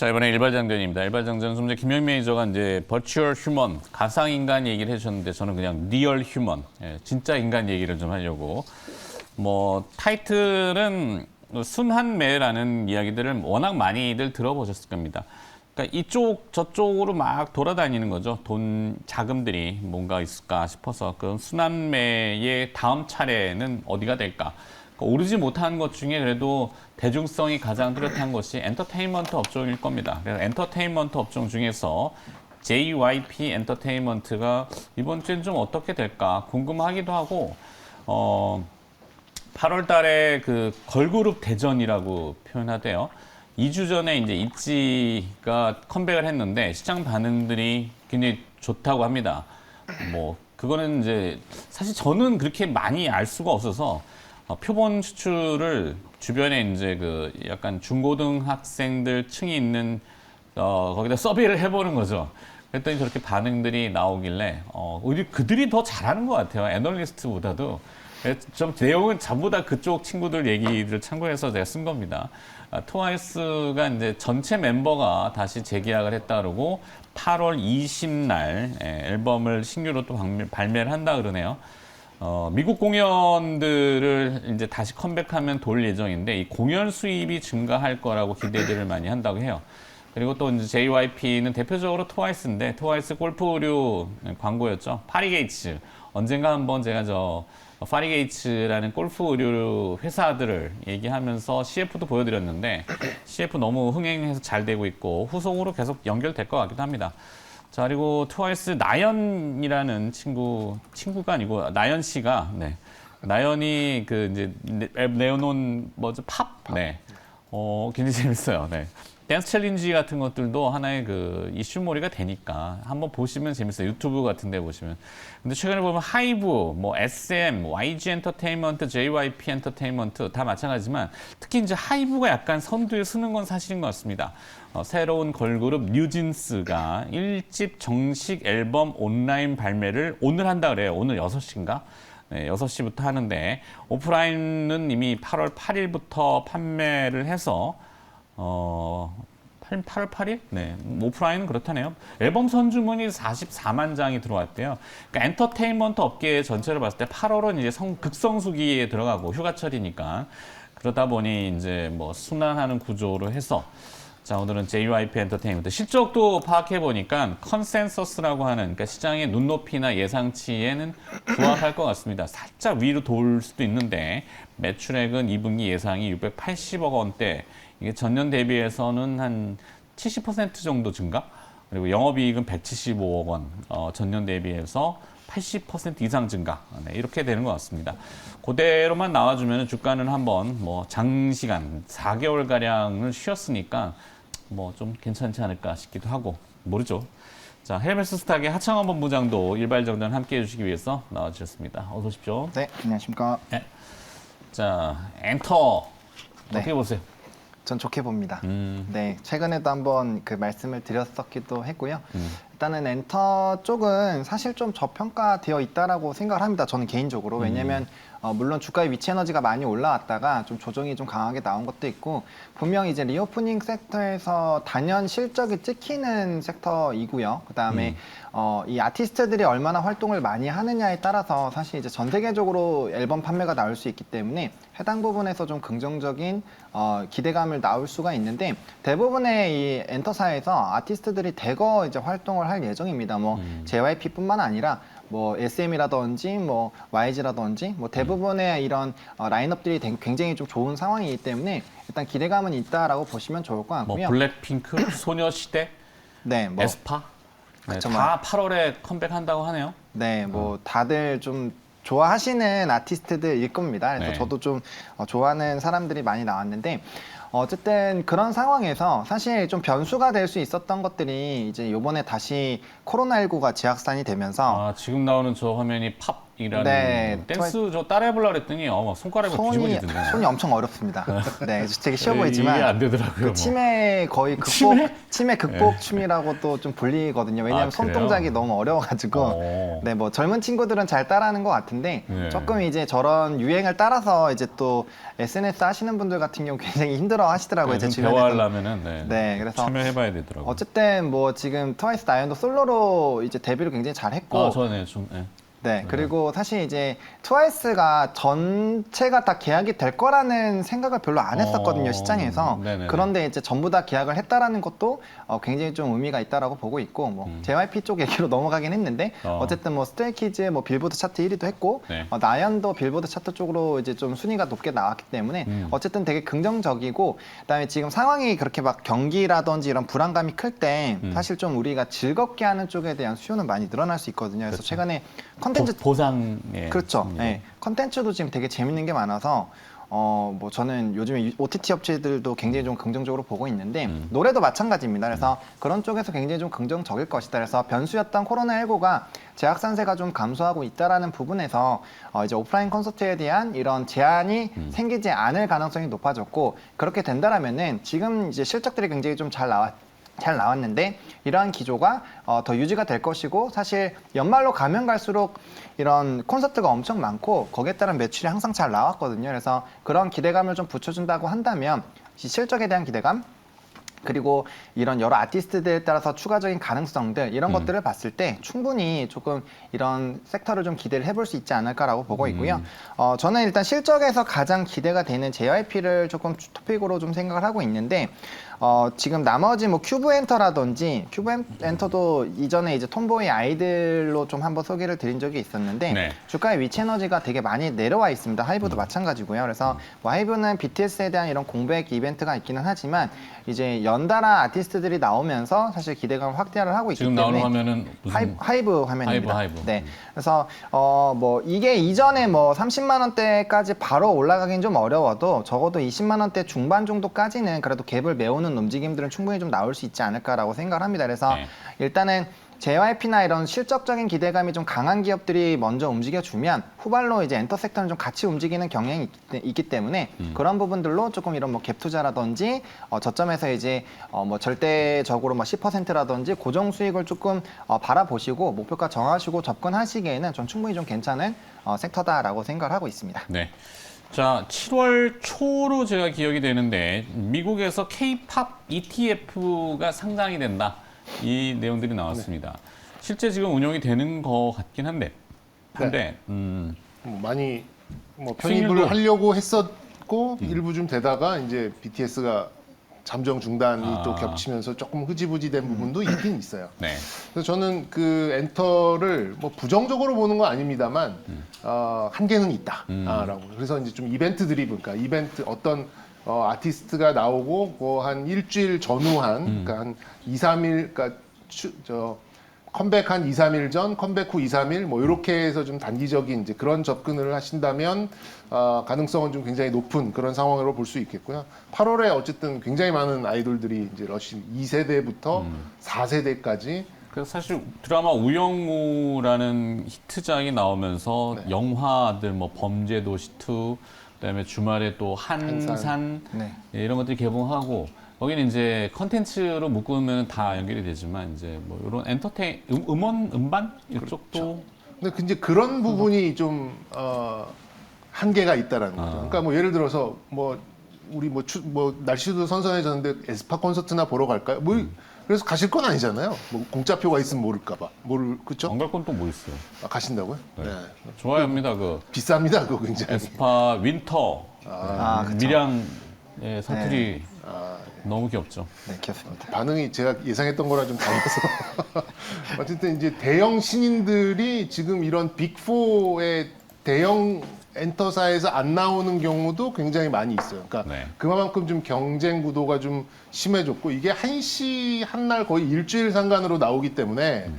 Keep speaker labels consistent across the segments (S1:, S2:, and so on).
S1: 자, 이번에 일발장전입니다. 일발장전 좀 전에 김영 매니저가 이제 버추얼 휴먼, 가상 인간 얘기를 해주셨는데 저는 그냥 리얼 휴먼, 진짜 인간 얘기를 좀 하려고. 뭐 타이틀은 순환매라는 이야기들을 워낙 많이들 들어보셨을 겁니다. 그러니까 이쪽 저쪽으로 막 돌아다니는 거죠. 돈 자금들이 뭔가 있을까 싶어서 그 순환매의 다음 차례는 어디가 될까? 오르지 못한 것 중에 그래도 대중성이 가장 뚜렷한 것이 엔터테인먼트 업종일 겁니다. 그래서 엔터테인먼트 업종 중에서 JYP 엔터테인먼트가 이번 주엔 좀 어떻게 될까 궁금하기도 하고, 8월 달에 그 걸그룹 대전이라고 표현하대요. 2주 전에 이제 있지가 컴백을 했는데 시장 반응들이 굉장히 좋다고 합니다. 뭐 그거는 이제 사실 저는 그렇게 많이 알 수가 없어서 표본 추출을 주변에 이제 그 약간 중고등학생들 층이 있는 거기다 서비를 해보는 거죠. 그랬더니 저렇게 반응들이 나오길래 우리 그들이 더 잘하는 것 같아요. 애널리스트보다도. 좀 내용은 전부 다 그쪽 친구들 얘기를 참고해서 제가 쓴 겁니다. 트와이스가 이제 전체 멤버가 다시 재계약을 했다 그러고 8월 20날 앨범을 신규로 또 발매를 한다 그러네요. 미국 공연들을 이제 다시 컴백하면 돌 예정인데 이 공연 수입이 증가할 거라고 기대들을 많이 한다고 해요. 그리고 또 이제 JYP는 대표적으로 트와이스인데 트와이스 골프류 광고였죠. 파리게이츠. 언젠가 한번 제가 파리게이츠라는 골프 의류 회사들을 얘기하면서 CF도 보여드렸는데 CF 너무 흥행해서 잘 되고 있고 후속으로 계속 연결될 것 같기도 합니다. 자, 그리고 트와이스 나연이라는 친구가 아니고 나연 씨가, 나연이 그 이제 내어놓은 팝? 굉장히 재밌어요. 댄스 챌린지 같은 것들도 하나의 그 이슈몰이가 되니까 한번 보시면 재밌어요. 유튜브 같은 데 보시면. 근데 최근에 보면 하이브, 뭐 SM, YG 엔터테인먼트, JYP 엔터테인먼트 다 마찬가지지만 특히 이제 하이브가 약간 선두에 서는 건 사실인 것 같습니다. 새로운 걸그룹 뉴진스가 1집 정식 앨범 온라인 발매를 오늘 한다 그래요. 오늘 6시인가? 6시부터 하는데 오프라인은 이미 8월 8일부터 판매를 해서 8월 8일? 오프라인은 그렇다네요. 앨범 선주문이 44만 장이 들어왔대요. 그러니까 엔터테인먼트 업계 전체를 봤을 때 8월은 이제 극성수기에 들어가고 휴가철이니까 그러다 보니 이제 뭐 순환하는 구조로 해서 자, 오늘은 JYP 엔터테인먼트 실적도 파악해 보니까 컨센서스라고 하는 그러니까 시장의 눈높이나 예상치에는 부합할 것 같습니다. 살짝 위로 돌 수도 있는데 매출액은 2분기 예상이 680억 원대. 이게 전년 대비해서는 한 70% 정도 증가? 그리고 영업이익은 175억 원, 전년 대비해서 80% 이상 증가. 이렇게 되는 것 같습니다. 그대로만 나와주면 주가는 한번 뭐 장시간 4개월가량을 쉬었으니까 뭐 좀 괜찮지 않을까 싶기도 하고, 모르죠. 자, 헬메스 스탁의 하창원 본부장도 일발정전 함께 해주시기 위해서 나와주셨습니다. 어서 오십시오.
S2: 네, 안녕하십니까.
S1: 자, 엔터. 어떻게 보세요?
S2: 전 좋게 봅니다. 네, 최근에도 한번 그 말씀을 드렸었기도 했고요. 일단은 엔터 쪽은 사실 좀 저평가되어 있다라고 생각을 합니다. 저는 개인적으로. 왜냐면 물론 주가의 위치 에너지가 많이 올라왔다가 좀 조정이 좀 강하게 나온 것도 있고 분명히 이제 리오프닝 섹터에서 단연 실적이 찍히는 섹터이고요. 그다음에 이 아티스트들이 얼마나 활동을 많이 하느냐에 따라서 사실 이제 전 세계적으로 앨범 판매가 나올 수 있기 때문에 해당 부분에서 좀 긍정적인 기대감을 나올 수가 있는데 대부분의 이 엔터사에서 아티스트들이 대거 이제 활동을 할 예정입니다. 뭐 JYP뿐만 아니라 뭐 SM이라든지 뭐 YG라든지 뭐 대부분의 이런 라인업들이 굉장히 좀 좋은 상황이기 때문에 일단 기대감은 있다라고 보시면 좋을 것 같고요.
S1: 뭐 블랙핑크, 소녀시대,
S2: 뭐
S1: 에스파, 다 8월에 컴백한다고 하네요.
S2: 네, 뭐 다들 좀 좋아하시는 아티스트들일 겁니다. 그래서 저도 좀 좋아하는 사람들이 많이 나왔는데 어쨌든 그런 상황에서 사실 좀 변수가 될 수 있었던 것들이 이제 요번에 다시 코로나19가 재확산이 되면서
S1: 지금 나오는 저 화면이 팝이라는 댄스 저 따라해보려고 했더니 막 손가락이 뒤집어지던데.
S2: 손이 엄청 어렵습니다. 네, 되게 쉬워 보이지만
S1: 이게 안 되더라고요.
S2: 그 치매 거의 치매 극복 춤이라고도 좀 불리거든요. 왜냐하면 손 동작이 너무 어려워가지고 네, 뭐 젊은 친구들은 잘 따라하는 것 같은데 조금 이제 저런 유행을 따라서 이제 또 SNS 하시는 분들 같은 경우 굉장히 힘들어 힘들어 하시더라고요. 제
S1: 좀
S2: 주변에서.
S1: 대화하려면은
S2: 네, 그래서
S1: 참여해봐야 되더라고요.
S2: 어쨌든 뭐 지금 트와이스 나연도 솔로로 이제 데뷔를 굉장히 잘했고
S1: 저는 좀
S2: 네, 그리고 사실 이제 트와이스가 전체가 다 계약이 될 거라는 생각을 별로 안 했었거든요, 시장에서.
S1: 네네네.
S2: 그런데 이제 전부 다 계약을 했다라는 것도 굉장히 좀 의미가 있다라고 보고 있고, 뭐 JYP 쪽 얘기로 넘어가긴 했는데, 어쨌든 뭐 스트레이키즈 뭐 빌보드 차트 1위도 했고,
S1: 네.
S2: 나연도 빌보드 차트 쪽으로 이제 좀 순위가 높게 나왔기 때문에 어쨌든 되게 긍정적이고, 그다음에 지금 상황이 그렇게 막 경기라든지 이런 불안감이 클 때 사실 좀 우리가 즐겁게 하는 쪽에 대한 수요는 많이 늘어날 수 있거든요. 그래서
S1: 그렇죠.
S2: 최근에 컨텐츠
S1: 보상에
S2: 그렇죠.
S1: 심리로.
S2: 네. 컨텐츠도 지금 되게 재밌는 게 많아서 뭐 저는 요즘에 OTT 업체들도 굉장히 좀 긍정적으로 보고 있는데 노래도 마찬가지입니다. 그래서 그런 쪽에서 굉장히 좀 긍정적일 것이다. 그래서 변수였던 코로나19가 재확산세가 좀 감소하고 있다라는 부분에서 이제 오프라인 콘서트에 대한 이런 제한이 생기지 않을 가능성이 높아졌고 그렇게 된다라면은 지금 이제 실적들이 굉장히 좀 잘 나왔는데 이러한 기조가 더 유지가 될 것이고 사실 연말로 가면 갈수록 이런 콘서트가 엄청 많고 거기에 따른 매출이 항상 잘 나왔거든요. 그래서 그런 기대감을 좀 붙여준다고 한다면 실적에 대한 기대감 그리고 이런 여러 아티스트들에 따라서 추가적인 가능성들 이런 것들을 봤을 때 충분히 조금 이런 섹터를 좀 기대를 해볼 수 있지 않을까라고 보고 있고요. 저는 일단 실적에서 가장 기대가 되는 JYP를 조금 토픽으로 좀 생각을 하고 있는데 지금 나머지 뭐 큐브 엔터라든지 큐브 엔터도 이전에 이제 톰보이 아이들로 좀 한번 소개를 드린 적이 있었는데
S1: 네.
S2: 주가의 위치 에너지가 되게 많이 내려와 있습니다. 하이브도 마찬가지고요. 그래서 뭐 하이브는 BTS에 대한 이런 공백 이벤트가 있기는 하지만 이제 연달아 아티스트들이 나오면서 사실 기대감을 확대를 하고 있기
S1: 지금
S2: 때문에
S1: 나오는 화면은 무슨
S2: 하이브 화면입니다.
S1: 하이브.
S2: 네. 그래서 뭐 이게 이전에 뭐 30만 원대까지 바로 올라가긴 좀 어려워도 적어도 20만 원대 중반 정도까지는 그래도 갭을 메우는 움직임들은 충분히 좀 나올 수 있지 않을까라고 생각을 합니다. 그래서
S1: 네.
S2: 일단은 JYP나 이런 실적적인 기대감이 좀 강한 기업들이 먼저 움직여주면 후발로 이제 엔터 섹터는 좀 같이 움직이는 경향이 있기 때문에 그런 부분들로 조금 이런 뭐 갭 투자라든지 저점에서 이제 뭐 절대적으로 뭐 10%라든지 고정 수익을 조금 바라보시고 목표가 정하시고 접근하시기에는 좀 충분히 좀 괜찮은 섹터다라고 생각을 하고 있습니다.
S1: 네. 자, 7월 초로 제가 기억이 되는데 미국에서 K-팝 ETF가 상장이 된다. 이 내용들이 나왔습니다. 실제 지금 운영이 되는 것 같긴 한데,
S3: 많이 뭐 편입을
S1: 수익률도-
S3: 하려고 했었고 일부 좀 되다가 이제 BTS가 잠정 중단이 또 겹치면서 조금 흐지부지된 부분도 있긴 있어요.
S1: 네.
S3: 그래서 저는 그 엔터를 뭐 부정적으로 보는 건 아닙니다만 한계는 있다라고. 그래서 이제 좀 이벤트 드리븐, 그러니까 이벤트 어떤 아티스트가 나오고 뭐 한 일주일 전후한, 그러니까 한 2, 3일, 그러니까 컴백 한 2, 3일 전, 컴백 후 2, 3일 뭐 이렇게 해서 좀 단기적인 이제 그런 접근을 하신다면 가능성은 좀 굉장히 높은 그런 상황으로 볼 수 있겠고요. 8월에 어쨌든 굉장히 많은 아이돌들이 이제 러시 2세대부터 4세대까지
S1: 그래서 사실 드라마 우영우라는 히트작이 나오면서 영화들 뭐 범죄도시 2, 그다음에 주말에 또 한산
S2: 네.
S1: 예, 이런 것들이 개봉하고 거기는 이제 컨텐츠로 묶으면 다 연결이 되지만 이제 뭐 이런 엔터테인 음원 음반 이쪽도
S3: 근데 이제 그런 부분이 좀 한계가 있다라는 거죠. 그러니까 뭐 예를 들어서 뭐 우리 뭐 날씨도 선선해졌는데 에스파 콘서트나 보러 갈까요? 뭐 그래서 가실 건 아니잖아요. 뭐 공짜표가 있으면 모를까봐. 그렇죠?
S1: 안 갈 건 또 뭐 있어요?
S3: 가신다고요? 네.
S1: 좋아요입니다. 그
S3: 비쌉니다, 그거 굉장히.
S1: 에스파 윈터
S2: 그쵸.
S1: 미량의 사투리 너무 귀엽죠.
S2: 네, 귀엽습니다.
S3: 반응이 제가 예상했던 거랑 좀 달라서. 어쨌든 이제 대형 신인들이 지금 이런 빅4의 대형 엔터사에서 안 나오는 경우도 굉장히 많이 있어요. 그러니까
S1: 네.
S3: 그만큼 좀 경쟁 구도가 좀 심해졌고 이게 한시 한날 거의 일주일 상간으로 나오기 때문에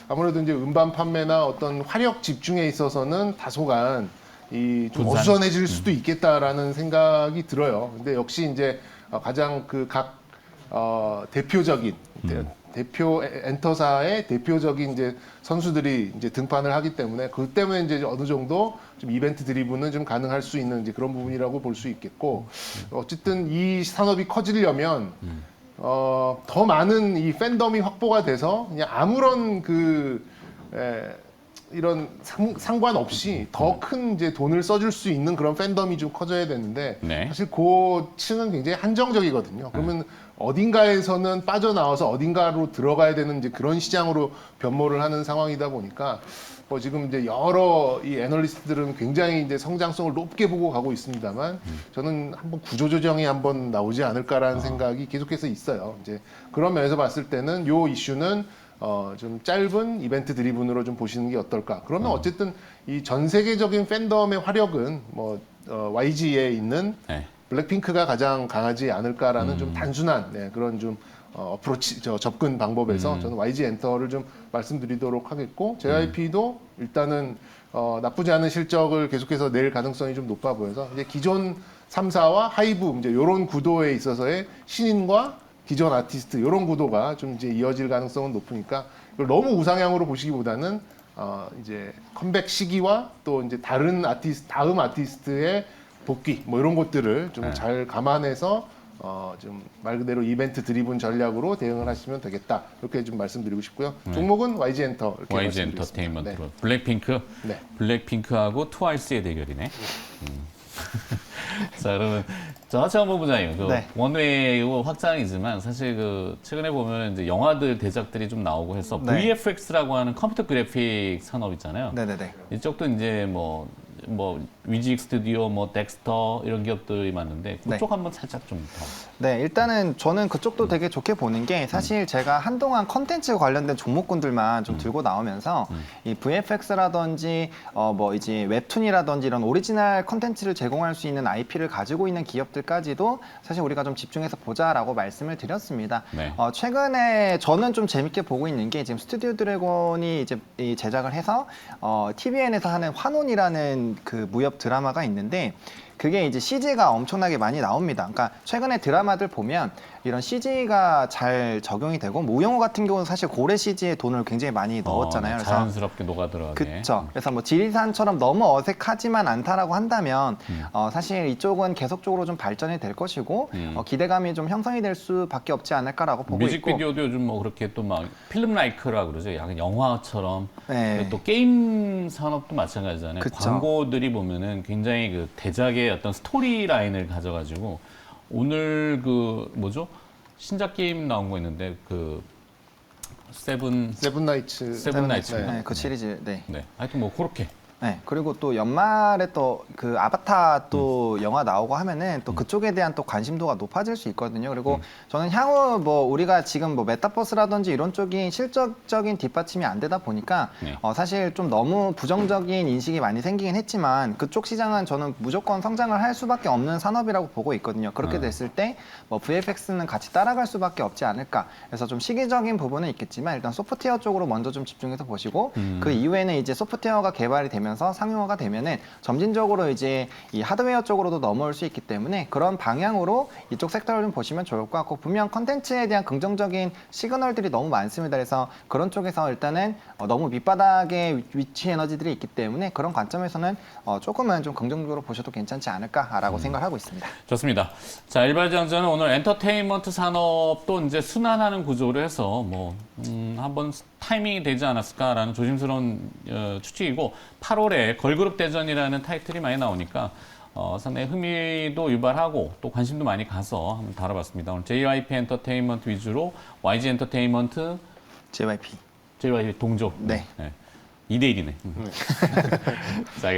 S3: 아무래도 이제 음반 판매나 어떤 화력 집중에 있어서는 다소간 이 좀
S1: 분산.
S3: 어수선해질 수도 있겠다라는 생각이 들어요. 근데 역시 이제 가장 그 각 대표적인 대표 엔터사의 대표적인 이제 선수들이 이제 등판을 하기 때문에 그 때문에 이제 어느 정도 좀 이벤트 드리븐은 좀 가능할 수 있는 이제 그런 부분이라고 볼 수 있겠고 어쨌든 이 산업이 커지려면 더 많은 이 팬덤이 확보가 돼서 그냥 아무런 이런 상관없이 더 큰 이제 돈을 써줄 수 있는 그런 팬덤이 좀 커져야 되는데
S1: 네.
S3: 사실 그 층은 굉장히 한정적이거든요. 그러면 어딘가에서는 빠져나와서 어딘가로 들어가야 되는 이제 그런 시장으로 변모를 하는 상황이다 보니까 뭐 지금 이제 여러 이 애널리스트들은 굉장히 이제 성장성을 높게 보고 가고 있습니다만 저는 한번 구조조정이 한번 나오지 않을까라는 생각이 계속해서 있어요. 이제 그런 면에서 봤을 때는 요 이슈는 좀 짧은 이벤트 드리븐으로 좀 보시는 게 어떨까. 그러면 어쨌든 이 전 세계적인 팬덤의 화력은 뭐 YG에 있는
S1: 네.
S3: 블랙핑크가 가장 강하지 않을까라는 좀 단순한 네, 그런 좀 어프로치 접근 방법에서 저는 YG 엔터를 좀 말씀드리도록 하겠고 JYP도 일단은 나쁘지 않은 실적을 계속해서 낼 가능성이 좀 높아 보여서 이제 기존 3사와 하이브 이제 이런 구도에 있어서의 신인과 기존 아티스트 이런 구도가 좀 이제 이어질 가능성은 높으니까 이걸 너무 우상향으로 보시기보다는 이제 컴백 시기와 또 이제 다른 다음 아티스트의 복귀 뭐 이런 것들을 좀 잘 감안해서 좀 말 그대로 이벤트 드리븐 전략으로 대응을 하시면 되겠다 이렇게 좀 말씀드리고 싶고요. 종목은 YG 엔터 이렇게
S1: YG
S3: 말씀드리겠습니다.
S1: 엔터테인먼트로
S3: 네.
S1: 블랙핑크,
S3: 네.
S1: 블랙핑크하고 트와이스의 대결이네. 자, 그러면 하창원 본부장님, 그
S2: 네.
S1: 원웨이 확장이지만 사실 그 최근에 보면 이제 영화들 대작들이 좀 나오고 해서
S2: 네.
S1: VFX라고 하는 컴퓨터 그래픽 산업 있잖아요.
S2: 네네네.
S1: 이쪽도 이제 뭐 위직 스튜디오, 뭐 덱스터 이런 기업들이 많은데 그쪽
S2: 네.
S1: 한번 살짝 좀 더.
S2: 네, 일단은 저는 그쪽도 되게 좋게 보는 게 사실 제가 한동안 컨텐츠 관련된 종목군들만 좀 들고 나오면서 이 VFX라든지 뭐 이제 웹툰이라든지 이런 오리지널 컨텐츠를 제공할 수 있는 IP를 가지고 있는 기업들까지도 사실 우리가 좀 집중해서 보자라고 말씀을 드렸습니다.
S1: 네.
S2: 최근에 저는 좀 재밌게 보고 있는 게 지금 스튜디오 드래곤이 이제 이 제작을 해서 TVN에서 하는 환혼이라는 그 무협 드라마가 있는데 그게 이제 CG가 엄청나게 많이 나옵니다. 그러니까 최근에 드라마들 보면 이런 CG가 잘 적용이 되고 무용호 같은 경우는 사실 고래 CG에 돈을 굉장히 많이 넣었잖아요.
S1: 네,
S2: 그래서
S1: 자연스럽게 녹아들어가게.
S2: 그렇죠. 그래서 뭐 지리산처럼 너무 어색하지만 않다라고 한다면 사실 이쪽은 계속적으로 좀 발전이 될 것이고 기대감이 좀 형성이 될 수밖에 없지 않을까라고 보고 있고.
S1: 뮤직비디오도 요즘 뭐 그렇게 또 막 필름 라이크라 그러죠. 약간 영화처럼.
S2: 네.
S1: 또 게임 산업도 마찬가지잖아요.
S2: 그쵸.
S1: 광고들이 보면은 굉장히 그 대작의 어떤 스토리 라인을 가져가지고 오늘 그 뭐죠? 신작 게임 나온 거 있는데 그
S3: 세븐나이츠
S1: 세븐나이츠.
S2: 네, 그 시리즈. 네.
S1: 네. 하여튼 뭐 그렇게.
S2: 네, 그리고 또 연말에 또 그 아바타 또 영화 나오고 하면은 또 그쪽에 대한 또 관심도가 높아질 수 있거든요. 그리고 저는 향후 뭐 우리가 지금 뭐 메타버스라든지 이런 쪽이 실적적인 뒷받침이 안 되다 보니까
S1: 네.
S2: 사실 좀 너무 부정적인 인식이 많이 생기긴 했지만 그쪽 시장은 저는 무조건 성장을 할 수밖에 없는 산업이라고 보고 있거든요. 그렇게 됐을 때 뭐 VFX는 같이 따라갈 수밖에 없지 않을까. 그래서 좀 시기적인 부분은 있겠지만 일단 소프트웨어 쪽으로 먼저 좀 집중해서 보시고 그 이후에는 이제 소프트웨어가 개발이 되면서 상용화가 되면은 점진적으로 이제 이 하드웨어 쪽으로도 넘어올 수 있기 때문에 그런 방향으로 이쪽 섹터를 좀 보시면 좋을 것 같고 분명 컨텐츠에 대한 긍정적인 시그널들이 너무 많습니다. 그래서 그런 쪽에서 일단은 너무 밑바닥에 위치 에너지들이 있기 때문에 그런 관점에서는 조금은 좀 긍정적으로 보셔도 괜찮지 않을까라고 생각하고 있습니다.
S1: 좋습니다. 자, 일발장전은 오늘 엔터테인먼트 산업도 이제 순환하는 구조로 해서 뭐 한번 타이밍이 되지 않았을까라는 조심스러운 추측이고 8월에 걸그룹 대전이라는 타이틀이 많이 나오니까 상당히 흥미도 유발하고 또 관심도 많이 가서 한번 다뤄봤습니다. 오늘 JYP 엔터테인먼트 위주로 YG 엔터테인먼트,
S2: JYP.
S1: JYP 동조.
S2: 네.
S1: 2대1이네. 자, 알겠습니다.